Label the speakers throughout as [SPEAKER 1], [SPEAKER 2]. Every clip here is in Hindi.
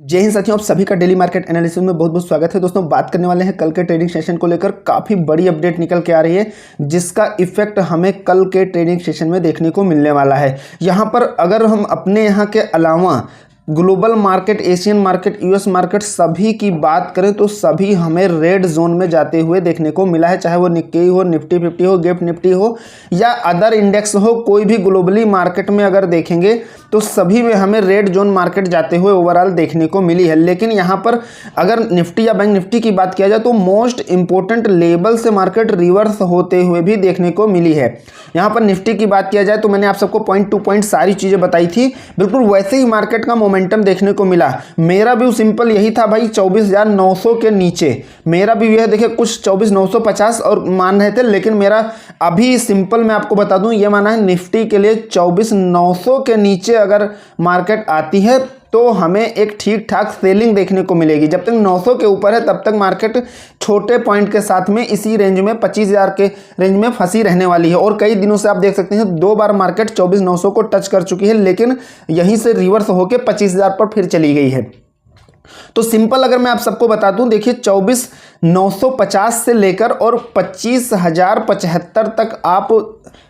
[SPEAKER 1] जय हिंद साथियों, आप सभी का डेली मार्केट एनालिसिस में बहुत बहुत स्वागत है। दोस्तों, बात करने वाले हैं कल के ट्रेडिंग सेशन को लेकर। काफ़ी बड़ी अपडेट निकल के आ रही है जिसका इफेक्ट हमें कल के ट्रेडिंग सेशन में देखने को मिलने वाला है। यहाँ पर अगर हम अपने यहाँ के अलावा global market, Asian market, US market सभी की बात करें तो सभी हमें रेड जोन में जाते हुए देखने को मिला है। चाहे वो निक्की हो, निफ्टी 50 हो, गिफ्ट निफ्टी हो या अदर इंडेक्स हो, कोई भी ग्लोबली मार्केट में अगर देखेंगे तो सभी में हमें रेड जोन मार्केट जाते हुए ओवरऑल देखने को मिली है। लेकिन यहाँ पर अगर निफ्टी या बैंक निफ्टी की बात किया जाए तो मोस्ट इंपॉर्टेंट लेवल से मार्केट रिवर्स होते हुए भी देखने को मिली है। यहाँ पर निफ्टी की बात किया जाए तो मैंने आप सबको पॉइंट टू पॉइंट सारी चीज़ें बताई थी, बिल्कुल वैसे ही मार्केट का मोमेंटम देखने को मिला। मेरा व्यू सिंपल यही था भाई, 24,900 के नीचे मेरा व्यू है। देखिए, कुछ 24,950 और मान रहे थे, लेकिन मेरा अभी सिंपल मैं आपको बता दूं ये माना है निफ्टी के लिए 24,900 के नीचे अगर मार्केट आती है तो हमें एक ठीक ठाक सेलिंग देखने को मिलेगी। जब तक 900 के ऊपर है तब तक मार्केट छोटे पॉइंट के साथ में इसी रेंज में 25,000 के रेंज में फंसी रहने वाली है। और कई दिनों से आप देख सकते हैं 2 बार मार्केट 24,900 को टच कर चुकी है, लेकिन यहीं से रिवर्स होकर 25,000 पर फिर चली गई है। तो सिंपल अगर मैं आप सबको बता दूं, देखिए 24,950 से लेकर और 25,075 तक आप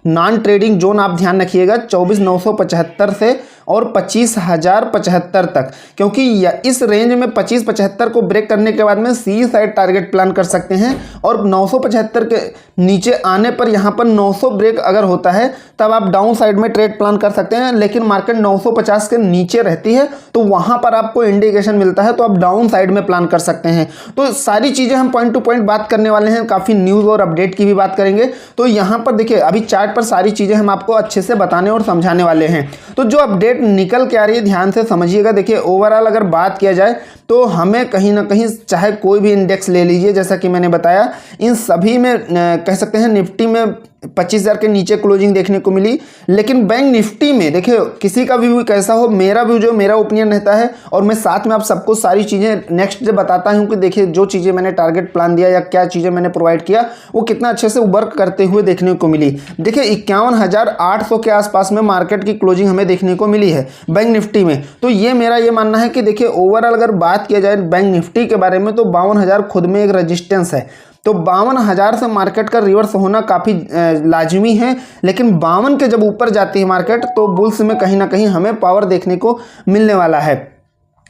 [SPEAKER 1] नॉन ट्रेडिंग जोन आप ध्यान रखिएगा, 24,975 से और 25,075 तक, क्योंकि इस रेंज में 25,75 को ब्रेक करने के बाद में सी साइड टारगेट प्लान कर सकते हैं। और 975 के नीचे आने पर यहाँ पर 900 ब्रेक अगर होता है तब आप डाउन साइड में ट्रेड प्लान कर सकते हैं। लेकिन मार्केट 950 के नीचे रहती है तो वहाँ पर आपको इंडिकेशन मिलता है तो आप डाउन साइड में प्लान कर सकते हैं। तो सारी चीज़ें हम पॉइंट टू पॉइंट बात करने वाले हैं, काफ़ी न्यूज़ और अपडेट की भी बात करेंगे। तो यहाँ पर देखिए, अभी चार्ट पर सारी चीज़ें हम आपको अच्छे से बताने और समझाने वाले हैं। तो जो अपडेट निकल के आ रही है ध्यान से समझिएगा। देखिए, ओवरऑल अगर बात किया जाए तो हमें कहीं ना कहीं, चाहे कोई भी इंडेक्स ले लीजिए, जैसा कि मैंने बताया, इन सभी में कह सकते हैं निफ्टी में 25,000 के नीचे क्लोजिंग देखने को मिली। लेकिन बैंक निफ्टी में देखिए, किसी का व्यू कैसा हो, मेरा व्यू जो मेरा ओपिनियन रहता है और मैं साथ में आप सबको सारी चीज़ें नेक्स्ट डे बताता हूं कि देखिए जो चीज़ें मैंने टारगेट प्लान दिया या क्या चीज़ें मैंने प्रोवाइड किया वो कितना अच्छे से वर्क करते हुए देखने को मिली। देखिए 51,800 के आसपास में मार्केट की क्लोजिंग हमें देखने को मिली है बैंक निफ्टी में। तो ये मेरा ये मानना है कि देखिए ओवरऑल अगर बात किया जाए बैंक निफ्टी के बारे में तो 52,000 खुद में एक रजिस्टेंस है। तो 52,000 से मार्केट का रिवर्स होना काफ़ी लाजमी है। लेकिन 52 के जब ऊपर जाती है मार्केट तो बुल्स में कहीं ना कहीं हमें पावर देखने को मिलने वाला है।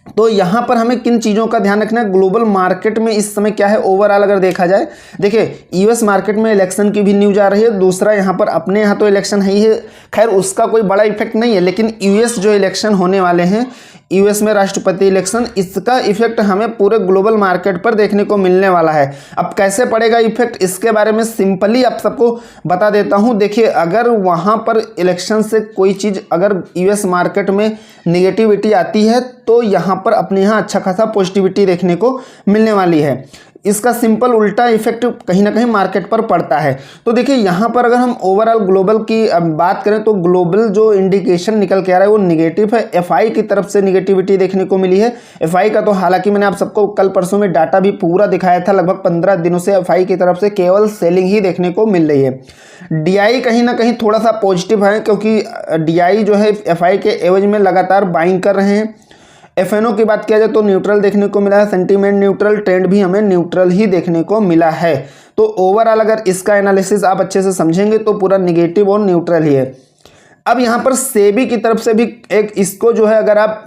[SPEAKER 1] तो यहाँ पर हमें किन चीज़ों का ध्यान रखना है, ग्लोबल मार्केट में इस समय क्या है ओवरऑल अगर देखा जाए। देखिए यूएस मार्केट में इलेक्शन की भी न्यूज आ रही है, दूसरा यहाँ पर अपने यहाँ तो इलेक्शन है ही है, खैर उसका कोई बड़ा इफेक्ट नहीं है। लेकिन यूएस जो इलेक्शन होने वाले हैं, यूएस में राष्ट्रपति इलेक्शन, इसका इफेक्ट हमें पूरे ग्लोबल मार्केट पर देखने को मिलने वाला है। अब कैसे पड़ेगा इफेक्ट, इसके बारे में सिंपली आप सबको बता देता हूं। देखिए, अगर वहां पर इलेक्शन से कोई चीज़ अगर यूएस मार्केट में निगेटिविटी आती है तो यहाँ पर अपने यहाँ अच्छा खासा पॉजिटिविटी देखने को मिलने वाली है। इसका सिंपल उल्टा इफेक्ट कहीं ना कहीं मार्केट पर पड़ता है। तो देखिए यहाँ पर अगर हम ओवरऑल ग्लोबल की बात करें तो ग्लोबल जो इंडिकेशन निकल के आ रहा है वो निगेटिव है। एफआई की तरफ से निगेटिविटी देखने को मिली है। एफआई का तो हालांकि मैंने आप सबको कल परसों में डाटा भी पूरा दिखाया था, लगभग 15 दिनों से एफआई की तरफ से केवल सेलिंग ही देखने को मिल रही है। डीआई कहीं ना कहीं थोड़ा सा पॉजिटिव है, क्योंकि डीआई जो है एफआई के एवज में लगातार बाइंग कर रहे हैं। एफएनओ की बात किया जाए तो न्यूट्रल देखने को मिला है, सेंटीमेंट न्यूट्रल, ट्रेंड भी हमें न्यूट्रल ही देखने को मिला है। तो ओवरऑल अगर इसका एनालिसिस आप अच्छे से समझेंगे तो पूरा निगेटिव और न्यूट्रल ही है। अब यहाँ पर सेबी की तरफ से भी एक इसको जो है अगर आप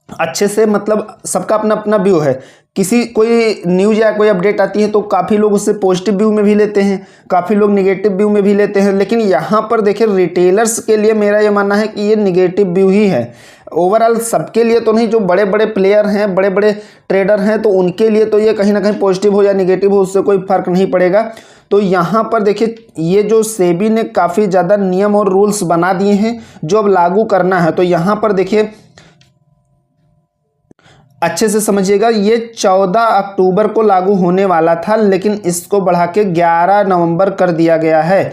[SPEAKER 1] अच्छे से, मतलब सबका अपना अपना व्यू है, किसी कोई न्यूज़ या कोई अपडेट आती है तो काफ़ी लोग उससे पॉजिटिव व्यू में भी लेते हैं, काफ़ी लोग निगेटिव व्यू में भी लेते हैं। लेकिन यहाँ पर देखिए रिटेलर्स के लिए मेरा ये मानना है कि ये निगेटिव व्यू ही है। ओवरऑल सबके लिए तो नहीं, जो बड़े बड़े प्लेयर हैं, बड़े बड़े ट्रेडर हैं, तो उनके लिए तो ये कहीं ना कहीं पॉजिटिव हो या निगेटिव हो उससे कोई फर्क नहीं पड़ेगा। तो यहाँ पर देखिए ये जो सेबी ने काफ़ी ज़्यादा नियम और रूल्स बना दिए हैं जो अब लागू करना है। तो यहाँ पर देखिए अच्छे से समझिएगा, ये 14 अक्टूबर को लागू होने वाला था लेकिन इसको बढ़ा के 11 नवंबर कर दिया गया है।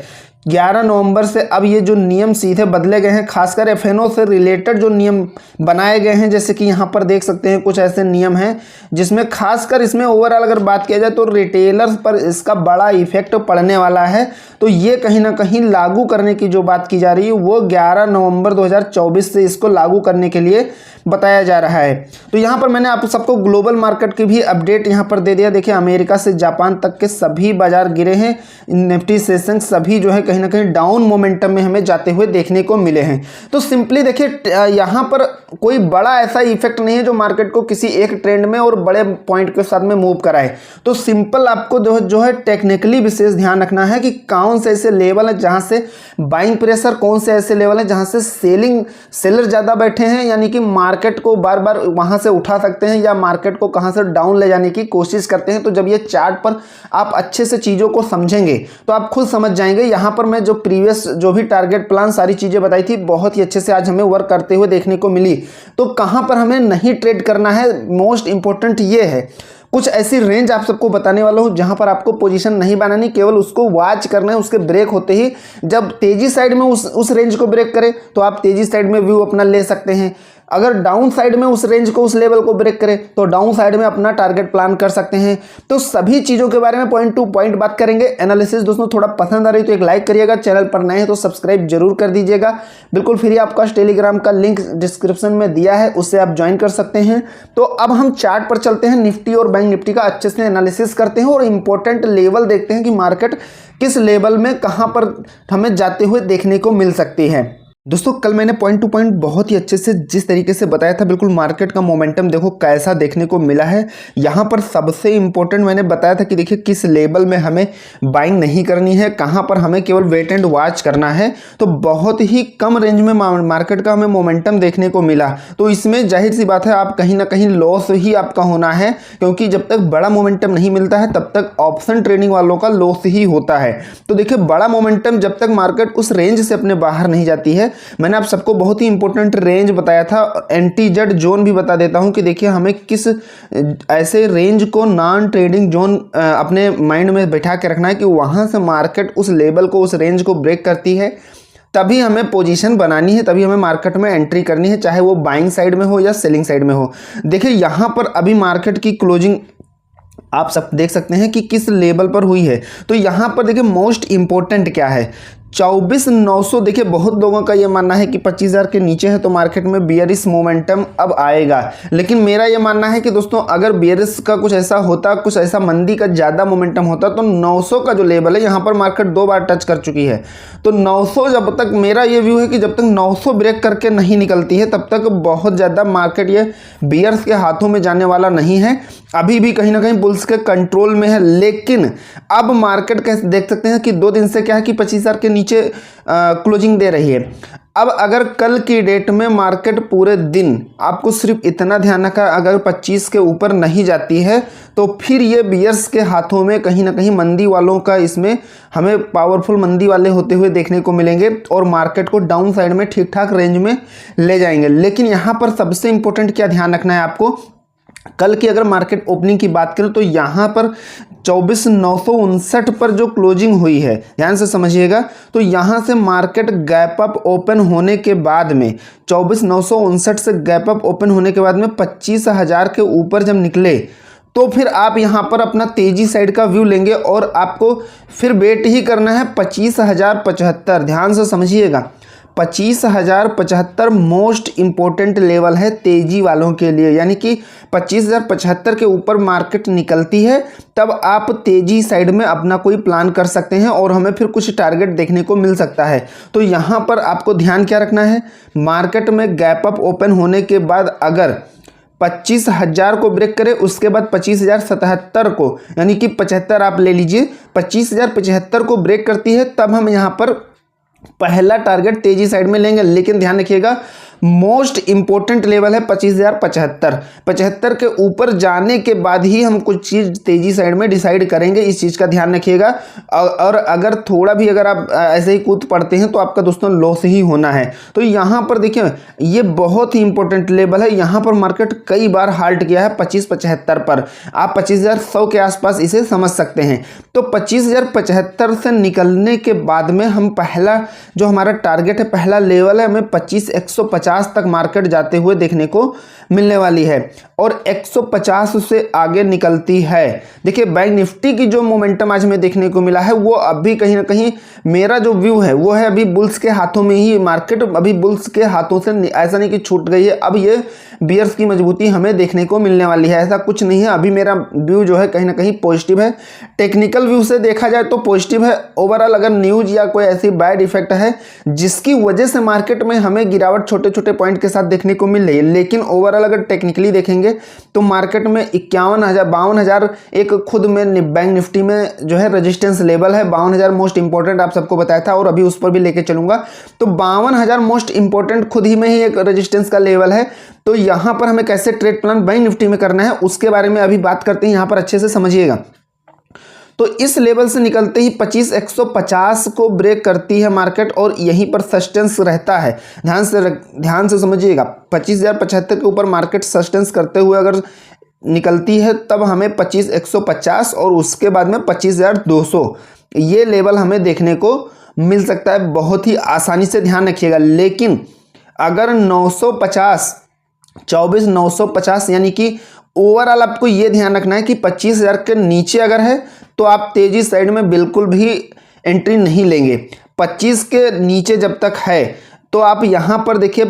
[SPEAKER 1] 11 नवंबर से अब ये जो नियम सीधे बदले गए हैं, खासकर एफएनओ से रिलेटेड जो नियम बनाए गए हैं, जैसे कि यहाँ पर देख सकते हैं कुछ ऐसे नियम हैं जिसमें खासकर इसमें ओवरऑल अगर बात किया जाए तो रिटेलर्स पर इसका बड़ा इफेक्ट पड़ने वाला है। तो ये कहीं ना कहीं लागू करने की जो बात की जा रही है वो 11 नवंबर 2024 से इसको लागू करने के लिए बताया जा रहा है। तो यहाँ पर मैंने आप सबको ग्लोबल मार्केट की भी अपडेट यहाँ पर दे दिया। देखिए अमेरिका से जापान तक के सभी बाजार गिरे हैं, निफ्टी सेंसेक्स सभी जो है कहीं ना कहीं डाउन मोमेंटम में हमें जाते हुए देखने को मिले हैं। तो सिंपली देखिए यहाँ पर कोई बड़ा ऐसा इफेक्ट नहीं है जो मार्केट को किसी एक ट्रेंड में और बड़े पॉइंट के साथ में मूव कराए। तो सिंपल आपको जो है टेक्निकली विशेष ध्यान रखना है कि कौन से ऐसे लेवल है जहां से बाइंग प्रेशर, कौन से ऐसे लेवल है जहां से सेलर ज्यादा बैठे हैं, यानी कि मार्केट को बार बार वहां से उठा सकते हैं या मार्केट को कहां से डाउन ले जाने की कोशिश करते हैं। तो जब ये चार्ट पर आप अच्छे से चीजों को समझेंगे तो आप खुद समझ जाएंगे। यहां पर मैं जो प्रीवियस जो भी टारगेट प्लान सारी चीजें बताई थी बहुत ही अच्छे से आज हमें वर्क करते हुए देखने को मिली। तो कहां पर हमें नहीं ट्रेड करना है, मोस्ट इंपॉर्टेंट ये है। कुछ ऐसी रेंज आप सबको बताने वाला हूं जहां पर आपको पोजीशन नहीं बनानी, केवल उसको वॉच करना है। उसके ब्रेक होते ही जब तेजी साइड में उस रेंज को ब्रेक करे तो आप तेजी साइड में व्यू अपना ले सकते हैं। अगर डाउन साइड में उस रेंज को, उस लेवल को ब्रेक करे तो डाउन साइड में अपना टारगेट प्लान कर सकते हैं। तो सभी चीजों के बारे में पॉइंट टू पॉइंट बात करेंगे। एनालिसिस दोस्तों थोड़ा पसंद आ रही तो एक लाइक करिएगा, चैनल पर नए हैं तो सब्सक्राइब जरूर कर दीजिएगा। बिल्कुल फ्री आपका टेलीग्राम का लिंक डिस्क्रिप्शन में दिया है, उससे आप ज्वाइन कर सकते हैं। तो अब हम चार्ट पर चलते हैं, निफ्टी और बैंक निफ्टी का अच्छे से एनालिसिस करते हैं और इंपॉर्टेंट लेवल देखते हैं कि मार्केट किस लेवल में कहां पर हमें जाते हुए देखने को मिल सकती है। दोस्तों कल मैंने पॉइंट टू पॉइंट बहुत ही अच्छे से जिस तरीके से बताया था, बिल्कुल मार्केट का मोमेंटम देखो कैसा देखने को मिला है। यहाँ पर सबसे इंपॉर्टेंट मैंने बताया था कि देखिए किस लेवल में हमें बाइंग नहीं करनी है, कहाँ पर हमें केवल वेट एंड वॉच करना है। तो बहुत ही कम रेंज में मार्केट का हमें मोमेंटम देखने को मिला। तो इसमें जाहिर सी बात है आप कहीं ना कहीं लॉस ही आपका होना है, क्योंकि जब तक बड़ा मोमेंटम नहीं मिलता है तब तक ऑप्शन ट्रेडिंग वालों का लॉस ही होता है। तो देखिए बड़ा मोमेंटम जब तक मार्केट उस रेंज से अपने बाहर नहीं जाती है, मैंने आप सबको बहुत ही इंपॉर्टेंट रेंज बताया था, एंटी-जेड जोन भी बता देता हूं कि देखिए हमें किस ऐसे रेंज को नॉन ट्रेडिंग जोन अपने माइंड में बैठा के रखना है कि वहां से मार्केट उस लेवल को, उस रेंज को ब्रेक करती है तभी हमें पोजीशन बनानी है, तभी हमें मार्केट में एंट्री करनी है, चाहे वो बाइंग साइड में हो या सेलिंग साइड में हो। देखिए यहां पर अभी मार्केट की क्लोजिंग आप सब देख सकते हैं कि किस लेवल पर हुई है। तो यहां पर देखिए मोस्ट इंपॉर्टेंट क्या है, 24,900। देखिए बहुत लोगों का ये मानना है कि 25,000 के नीचे है तो मार्केट में बियरिश मोमेंटम अब आएगा, लेकिन मेरा ये मानना है कि दोस्तों अगर बियरिश का कुछ ऐसा होता, कुछ ऐसा मंदी का ज़्यादा मोमेंटम होता तो 900 का जो लेवल है यहाँ पर मार्केट 2 बार टच कर चुकी है। तो 900 जब तक, मेरा ये व्यू है कि जब तक 900 ब्रेक करके नहीं निकलती है तब तक बहुत ज़्यादा मार्केट ये बियर्स के हाथों में जाने वाला नहीं है। अभी भी कहीं ना कहीं बुल्स के कंट्रोल में है, लेकिन अब मार्केट कैसे देख सकते हैं कि 2 दिन से क्या है कि 25,000 के नीचे क्लोजिंग दे रही है। अब अगर कल की डेट में मार्केट पूरे दिन, आपको सिर्फ इतना ध्यान रखा, अगर 25 के ऊपर नहीं जाती है तो फिर ये बियर्स के हाथों में कहीं ना कहीं मंदी वालों का, इसमें हमें पावरफुल मंदी वाले होते हुए देखने को मिलेंगे और मार्केट को डाउन साइड में ठीक ठाक रेंज में ले जाएंगे। लेकिन यहाँ पर सबसे इंपॉर्टेंट क्या ध्यान रखना है आपको, कल की अगर मार्केट ओपनिंग की बात करें तो यहाँ पर 24,959 पर जो क्लोजिंग हुई है, ध्यान से समझिएगा। तो यहाँ से मार्केट गैप अप ओपन होने के बाद में 24,959 से गैप अप ओपन होने के बाद में 25,000 के ऊपर जब निकले तो फिर आप यहाँ पर अपना तेजी साइड का व्यू लेंगे और आपको फिर वेट ही करना है 25,075। ध्यान से समझिएगा, 25,075 मोस्ट इंपॉर्टेंट लेवल है तेजी वालों के लिए, यानी कि 25,075 के ऊपर मार्केट निकलती है तब आप तेजी साइड में अपना कोई प्लान कर सकते हैं और हमें फिर कुछ टारगेट देखने को मिल सकता है। तो यहाँ पर आपको ध्यान क्या रखना है, मार्केट में गैप अप ओपन होने के बाद अगर 25,000 को ब्रेक करे, उसके बाद 25,077 को, यानी कि 75 आप ले लीजिए, 25,075 को ब्रेक करती है तब हम यहाँ पर पहला टारगेट तेजी साइड में लेंगे। लेकिन ध्यान रखिएगा मोस्ट इंपॉर्टेंट लेवल है 25,075 के ऊपर जाने के बाद ही हम कुछ चीज़ तेजी साइड में डिसाइड करेंगे, इस चीज़ का ध्यान रखिएगा। और अगर थोड़ा भी अगर आप ऐसे ही कूद पड़ते हैं तो आपका दोस्तों लॉस ही होना है। तो यहाँ पर देखिए ये बहुत ही इंपॉर्टेंट लेवल है, यहाँ पर मार्केट कई बार हाल्ट किया है 25,75 पर। आप 25,100 के आसपास इसे समझ सकते हैं। तो 25,075 से निकलने के बाद में हम पहला जो हमारा टारगेट है, पहला लेवल है, हमें 25,150 तक मार्केट जाते हुए देखने को मिलने वाली है और 150 से आगे निकलती है। देखिए बैंक निफ्टी की जो मोमेंटम आज में देखने को मिला है वो अभी कहीं ना कहीं मेरा जो व्यू है वो है अभी बुल्स के हाथों में ही मार्केट, अभी बुल्स के हाथों से ऐसा नहीं कि छूट गई है, अब ये बियर्स की मजबूती हमें देखने को मिलने वाली है, ऐसा कुछ नहीं है। अभी मेरा व्यू जो है कहीं ना कहीं पॉजिटिव है, टेक्निकल व्यू से देखा जाए तो पॉजिटिव है। ओवरऑल अगर न्यूज या कोई ऐसी बैड इफेक्ट है जिसकी वजह से मार्केट में हमें गिरावट छोटे छोटे पॉइंट के साथ देखने को मिल रही है, लेकिन ओवरऑल अगर टेक्निकली देखेंगे तो मार्केट में 52,000 एक खुद में बैंक निफ्टी में जो है रेजिस्टेंस लेवल है। 52,000 मोस्ट इंपॉर्टेंट आप सबको बताया था और अभी उस पर भी लेके चलूंगा। तो 52,000 मोस्ट इंपॉर्टेंट खुद ही में ही एक रेजिस्टेंस का लेवल है। तो यहां पर हमें कैसे ट्रेड प्लान बैंक निफ्टी में करना है उसके बारे में अभी बात करते हैं, यहां पर अच्छे से समझिएगा। तो इस लेवल से निकलते ही 25,150 को ब्रेक करती है मार्केट और यहीं पर सस्टेंस रहता है। ध्यान से समझिएगा, 25,075 के ऊपर मार्केट सस्टेंस करते हुए अगर निकलती है तब हमें 25,150 और उसके बाद में 25,200 ये लेवल हमें देखने को मिल सकता है बहुत ही आसानी से, ध्यान रखिएगा। लेकिन अगर 24,950 यानी कि ओवरऑल आपको ये ध्यान रखना है कि 25,000 के नीचे अगर है तो आप तेजी साइड में बिल्कुल भी एंट्री नहीं लेंगे। 25 के नीचे जब तक है तो आप यहां पर देखिए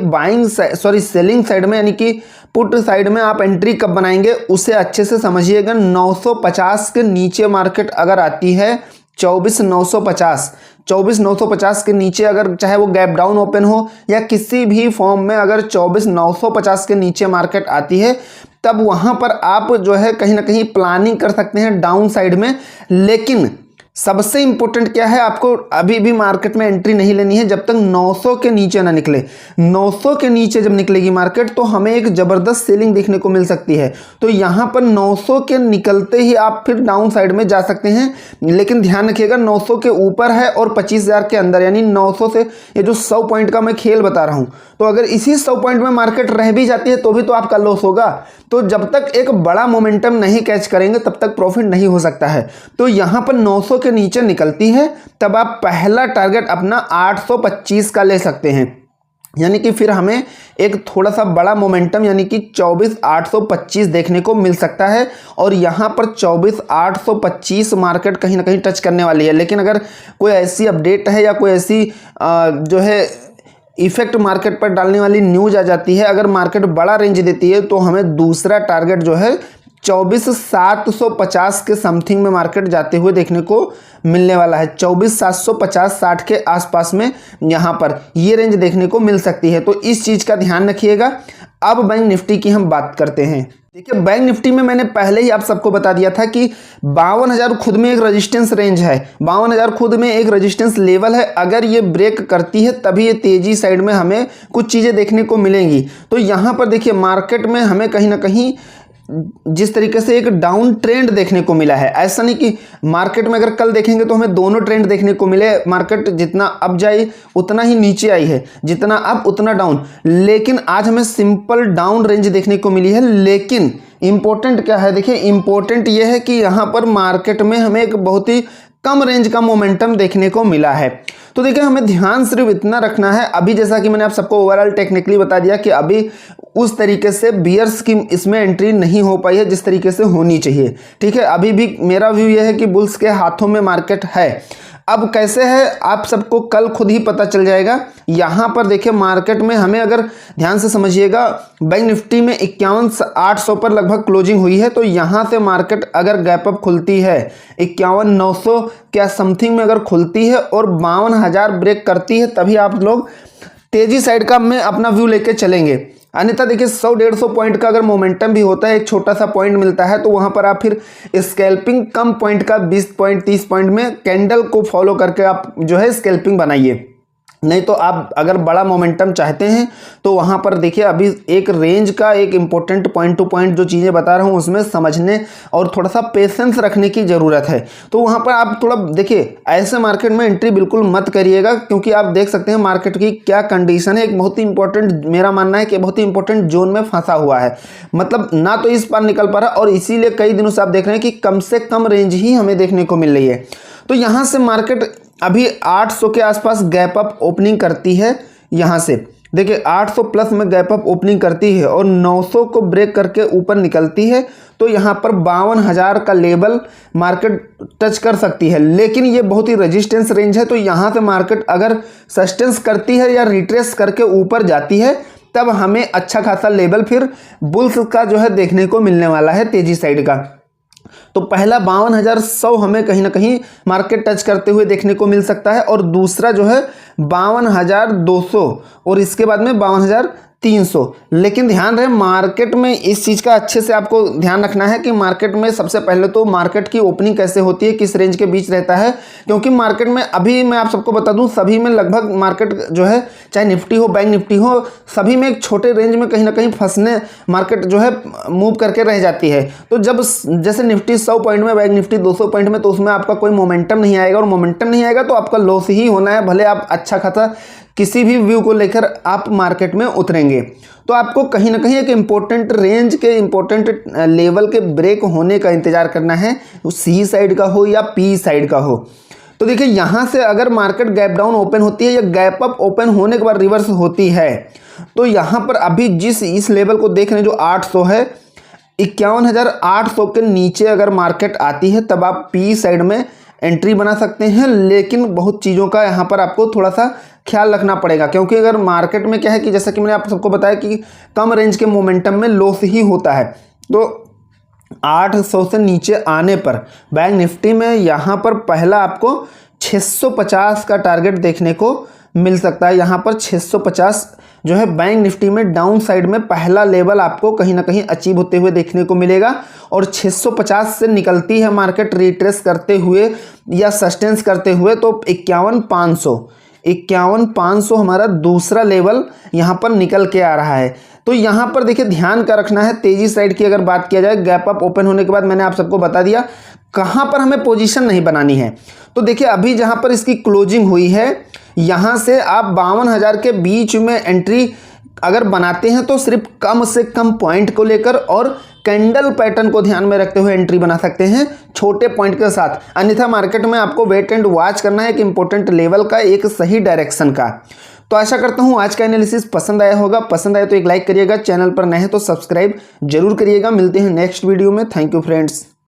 [SPEAKER 1] सेलिंग साइड में यानी कि पुट साइड में आप एंट्री कब बनाएंगे उसे अच्छे से समझिएगा। 950 के नीचे मार्केट अगर आती है, 24,950 के नीचे अगर चाहे वो गैप डाउन ओपन हो या किसी भी फॉर्म में अगर 24,950 के नीचे मार्केट आती है तब वहां पर आप जो है कहीं ना कहीं प्लानिंग कर सकते हैं डाउन साइड में। लेकिन सबसे इंपॉर्टेंट क्या है, आपको अभी भी मार्केट में एंट्री नहीं लेनी है जब तक 900 के नीचे ना निकले। 900 के नीचे जब निकलेगी मार्केट तो हमें एक जबरदस्त सेलिंग देखने को मिल सकती है। तो यहां पर 900 के निकलते ही आप फिर डाउन साइड में जा सकते हैं। लेकिन ध्यान रखिएगा 900 के ऊपर है और 25,000 के अंदर, यानी 900 से ये जो 100 पॉइंट का मैं खेल बता रहा हूं, तो अगर इसी 100 पॉइंट में मार्केट रह भी जाती है तो भी तो आपका लॉस होगा। तो जब तक एक बड़ा मोमेंटम नहीं कैच करेंगे तब तक प्रॉफिट नहीं हो सकता है। तो यहां पर 900 के नीचे निकलती है तब आप पहला टारगेट अपना 825 का ले सकते हैं, यानी कि फिर हमें एक थोड़ा सा बड़ा मोमेंटम यानी कि 24,825 देखने को मिल सकता है और यहाँ पर 24,825 मार्केट कहीं ना कहीं टच करने वाली है। लेकिन अगर कोई ऐसी अपडेट है या कोई ऐसी जो है इफेक्ट मार्केट पर डालने वाली न्यूज आ जाती है, अगर मार्केट बड़ा रेंज देती है तो हमें दूसरा टारगेट जो है 24,750 के समथिंग में मार्केट जाते हुए देखने को मिलने वाला है। 24,750-60 के आसपास में यहाँ पर ये रेंज देखने को मिल सकती है। तो इस चीज़ का ध्यान रखिएगा। अब बैंक निफ्टी की हम बात करते हैं। देखिए बैंक निफ्टी में मैंने पहले ही आप सबको बता दिया था कि 52,000 खुद में एक रेजिस्टेंस रेंज है, 52,000 खुद में एक रेजिस्टेंस लेवल है। अगर ये ब्रेक करती है तभी ये तेजी साइड में हमें कुछ चीज़ें देखने को मिलेंगी। तो यहाँ पर देखिए मार्केट में हमें कहीं ना कहीं जिस तरीके से एक डाउन ट्रेंड देखने को मिला है, ऐसा नहीं कि मार्केट में अगर कल देखेंगे तो हमें दोनों ट्रेंड देखने को मिले, मार्केट जितना अप जाई उतना ही नीचे आई है, जितना अप उतना डाउन। लेकिन आज हमें सिंपल डाउन रेंज देखने को मिली है। लेकिन इंपॉर्टेंट क्या है, देखिए इंपॉर्टेंट यह है कि यहाँ पर मार्केट में हमें एक बहुत ही कम रेंज का मोमेंटम देखने को मिला है। तो देखिए हमें ध्यान सिर्फ इतना रखना है, अभी जैसा कि मैंने आप सबको ओवरऑल टेक्निकली बता दिया कि अभी उस तरीके से बियर्स की इसमें एंट्री नहीं हो पाई है जिस तरीके से होनी चाहिए। ठीक है, अभी भी मेरा व्यू यह है कि बुल्स के हाथों में मार्केट है। अब कैसे है आप सबको कल खुद ही पता चल जाएगा। यहाँ पर देखिए मार्केट में हमें अगर ध्यान से समझिएगा, बैंक निफ्टी में 51,800 पर लगभग क्लोजिंग हुई है। तो यहाँ से मार्केट अगर गैप अप खुलती है 51,900 क्या समथिंग में अगर खुलती है और 52,000 ब्रेक करती है तभी आप लोग तेजी साइड का में अपना व्यू लेके चलेंगे। अन्यथा देखिए 100-150 पॉइंट का अगर मोमेंटम भी होता है, एक छोटा सा पॉइंट मिलता है तो वहां पर आप फिर स्कैल्पिंग कम पॉइंट का 20 पॉइंट 30 पॉइंट में कैंडल को फॉलो करके आप जो है स्कैल्पिंग बनाइए। नहीं तो आप अगर बड़ा मोमेंटम चाहते हैं तो वहाँ पर देखिए अभी एक रेंज का एक इम्पोर्टेंट पॉइंट टू पॉइंट जो चीज़ें बता रहा हूँ उसमें समझने और थोड़ा सा पेशेंस रखने की ज़रूरत है। तो वहाँ पर आप थोड़ा देखिए, ऐसे मार्केट में एंट्री बिल्कुल मत करिएगा, क्योंकि आप देख सकते हैं मार्केट की क्या कंडीशन है। एक बहुत ही इंपॉर्टेंट, मेरा मानना है कि बहुत ही इंपॉर्टेंट जोन में फंसा हुआ है, मतलब ना तो इस पार निकल पा रहा, और इसीलिए कई दिनों से आप देख रहे हैं कि कम से कम रेंज ही हमें देखने को मिल रही है। तो यहाँ से मार्केट अभी 800 के आसपास गैप अप ओपनिंग करती है। यहाँ से देखिए 800 प्लस में गैप अप ओपनिंग करती है और 900 को ब्रेक करके ऊपर निकलती है। तो यहाँ पर 52,000 का लेवल मार्केट टच कर सकती है, लेकिन ये बहुत ही रेजिस्टेंस रेंज है। तो यहाँ से मार्केट अगर सस्टेंस करती है या रिट्रेस करके ऊपर जाती है, तब हमें अच्छा खासा लेवल फिर बुल्स का जो है देखने को मिलने वाला है तेजी साइड का। तो पहला 52,100 हमें कहीं ना कहीं मार्केट टच करते हुए देखने को मिल सकता है, और दूसरा जो है 52,200, और इसके बाद में 52,300। लेकिन ध्यान रहे मार्केट में इस चीज़ का अच्छे से आपको ध्यान रखना है कि मार्केट में सबसे पहले तो मार्केट की ओपनिंग कैसे होती है, किस रेंज के बीच रहता है। क्योंकि मार्केट में अभी मैं आप सबको बता दूं, सभी में लगभग मार्केट जो है, चाहे निफ्टी हो बैंक निफ्टी हो, सभी में एक छोटे रेंज में कहीं ना कहीं फंसने मार्केट जो है मूव करके रह जाती है। तो जब जैसे निफ्टी 100 पॉइंट में, बैंक निफ्टी 200 पॉइंट में, तो उसमें आपका कोई मोमेंटम नहीं आएगा, और मोमेंटम नहीं आएगा तो आपका लॉस ही होना है, भले आप अच्छा खासा किसी भी व्यू को लेकर आप मार्केट में उतरेंगे। तो आपको कहीं ना कहीं एक इम्पोर्टेंट रेंज के इम्पोर्टेंट लेवल के ब्रेक होने का इंतजार करना है, वो सी साइड का हो या पी साइड का हो। तो देखिए यहाँ से अगर मार्केट गैप डाउन ओपन होती है या गैप अप ओपन होने के बाद रिवर्स होती है, तो यहाँ पर अभी जिस इस लेवल को देख रहे हैं जो 800 है, 51,800 के नीचे अगर मार्केट आती है तब आप पी साइड में एंट्री बना सकते हैं। लेकिन बहुत चीज़ों का यहाँ पर आपको थोड़ा सा ख्याल रखना पड़ेगा, क्योंकि अगर मार्केट में क्या है कि जैसा कि मैंने आप सबको बताया कि कम रेंज के मोमेंटम में लॉस ही होता है। तो 800 से नीचे आने पर बैंक निफ्टी में यहाँ पर पहला आपको 650 का टारगेट देखने को मिल सकता है। यहाँ पर 650 जो है बैंक निफ्टी में डाउन साइड में पहला लेवल आपको कहीं ना कहीं अचीव होते हुए देखने को मिलेगा, और 650 से निकलती है मार्केट रिट्रेस करते हुए या सस्टेंस करते हुए तो 51,500 हमारा दूसरा लेवल यहाँ पर निकल के आ रहा है। तो यहाँ पर देखिए ध्यान का रखना है, तेजी साइड की अगर बात किया जाए, गैप अप ओपन होने के बाद मैंने आप सबको बता दिया कहाँ पर हमें पोजीशन नहीं बनानी है। तो देखिए अभी जहाँ पर इसकी क्लोजिंग हुई है, यहाँ से आप 52,000 के बीच में एंट्री अगर बनाते हैं तो सिर्फ कम से कम पॉइंट को लेकर और कैंडल पैटर्न को ध्यान में रखते हुए एंट्री बना सकते हैं छोटे पॉइंट के साथ। अन्यथा मार्केट में आपको वेट एंड वॉच करना है एक इंपॉर्टेंट लेवल का, एक सही डायरेक्शन का। तो आशा करता हूं आज का एनालिसिस पसंद आया होगा। पसंद आया तो एक लाइक करिएगा, चैनल पर नए हैं तो सब्सक्राइब जरूर करिएगा। मिलते हैं नेक्स्ट वीडियो में। Thank you friends.